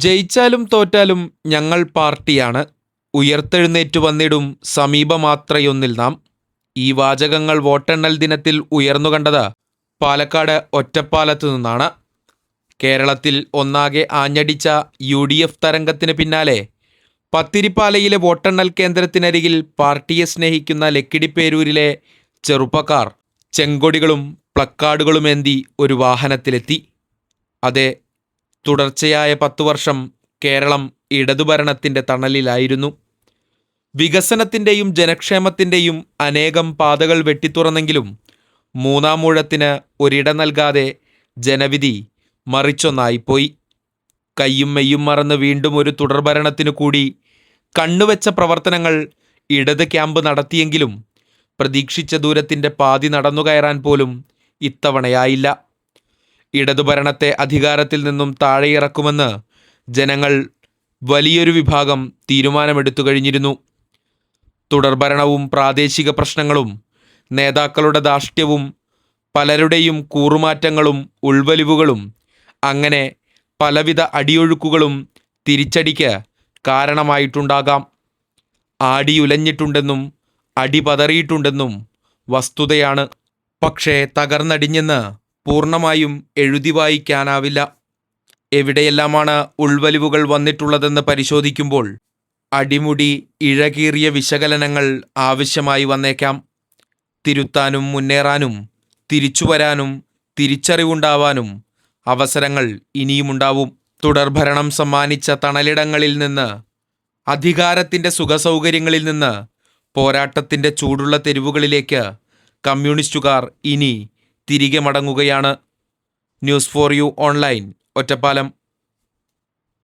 ജയിച്ചാലും തോറ്റാലും ഞങ്ങൾ പാർട്ടിയാണ്. ഉയർത്തെഴുന്നേറ്റു വന്നിടും സമീപമാത്രയൊന്നിൽ നാം. ഈ വാചകങ്ങൾ വോട്ടെണ്ണൽ ദിനത്തിൽ ഉയർന്നുകണ്ടത് പാലക്കാട് ഒറ്റപ്പാലത്തു നിന്നാണ്. കേരളത്തിൽ ഒന്നാകെ ആഞ്ഞടിച്ച UDF തരംഗത്തിന് പിന്നാലെ പത്തിരിപ്പാലയിലെ വോട്ടെണ്ണൽ കേന്ദ്രത്തിനരികിൽ പാർട്ടിയെ സ്നേഹിക്കുന്ന ലക്കിടിപ്പേരൂരിലെ ചെറുപ്പക്കാർ ചെങ്കൊടികളും പ്ലക്കാർഡുകളുമേന്തി ഒരു വാഹനത്തിലെത്തി. അതെ, തുടർച്ചയായ 10 വർഷം കേരളം ഇടതുഭരണത്തിൻ്റെ തണലിലായിരുന്നു. വികസനത്തിൻ്റെയും ജനക്ഷേമത്തിൻ്റെയും അനേകം പാതകൾ വെട്ടിത്തുറന്നെങ്കിലും മൂന്നാം ഊഴത്തിന് ഒരിട നൽകാതെ ജനവിധി മറിച്ചൊന്നായിപ്പോയി. കയ്യും മെയ്യും മറന്ന് വീണ്ടും ഒരു തുടർഭരണത്തിനു കൂടി കണ്ണുവെച്ച പ്രവർത്തനങ്ങൾ ഇടത് ക്യാമ്പ് നടത്തിയെങ്കിലും പ്രതീക്ഷിച്ച ദൂരത്തിൻ്റെ പാതി നടന്നുകയറാൻ പോലും ഇത്തവണയായില്ല. ഇടതുഭരണത്തെ അധികാരത്തിൽ നിന്നും താഴെയിറക്കുമെന്ന് ജനങ്ങൾ വലിയൊരു വിഭാഗം തീരുമാനമെടുത്തു കഴിഞ്ഞിരുന്നു. തുടർഭരണവും പ്രാദേശിക പ്രശ്നങ്ങളും നേതാക്കളുടെ ധാർഷ്ട്യവും പലരുടെയും കൂറുമാറ്റങ്ങളും ഉൾവലിവുകളും അങ്ങനെ പലവിധ അടിയൊഴുക്കുകളും തിരിച്ചടിക്ക് കാരണമായിട്ടുണ്ടാകാം. ആടിയുലഞ്ഞിട്ടുണ്ടെന്നും അടിപതറിയിട്ടുണ്ടെന്നും വസ്തുതയാണ്. പക്ഷേ തകർന്നടിഞ്ഞെന്ന് പൂർണ്ണമായും എഴുതി വായിക്കാനാവില്ല. എവിടെയെല്ലാമാണ് ഉൾവലിവുകൾ വന്നിട്ടുള്ളതെന്ന് പരിശോധിക്കുമ്പോൾ അടിമുടി ഇഴകീറിയ വിശകലനങ്ങൾ ആവശ്യമായി വന്നേക്കാം. തിരുത്താനും മുന്നേറാനും തിരിച്ചുവരാനും തിരിച്ചറിവുണ്ടാവാനും അവസരങ്ങൾ ഇനിയുമുണ്ടാവും. തുടർഭരണം സമ്മാനിച്ച തണലിടങ്ങളിൽ നിന്ന്, അധികാരത്തിൻ്റെ സുഖസൗകര്യങ്ങളിൽ നിന്ന് പോരാട്ടത്തിൻ്റെ ചൂടുള്ള തെരുവുകളിലേക്ക് കമ്മ്യൂണിസ്റ്റുകാർ ഇനി തിരികെ മടങ്ങുകയാണ്. News for you online, Ottapalam.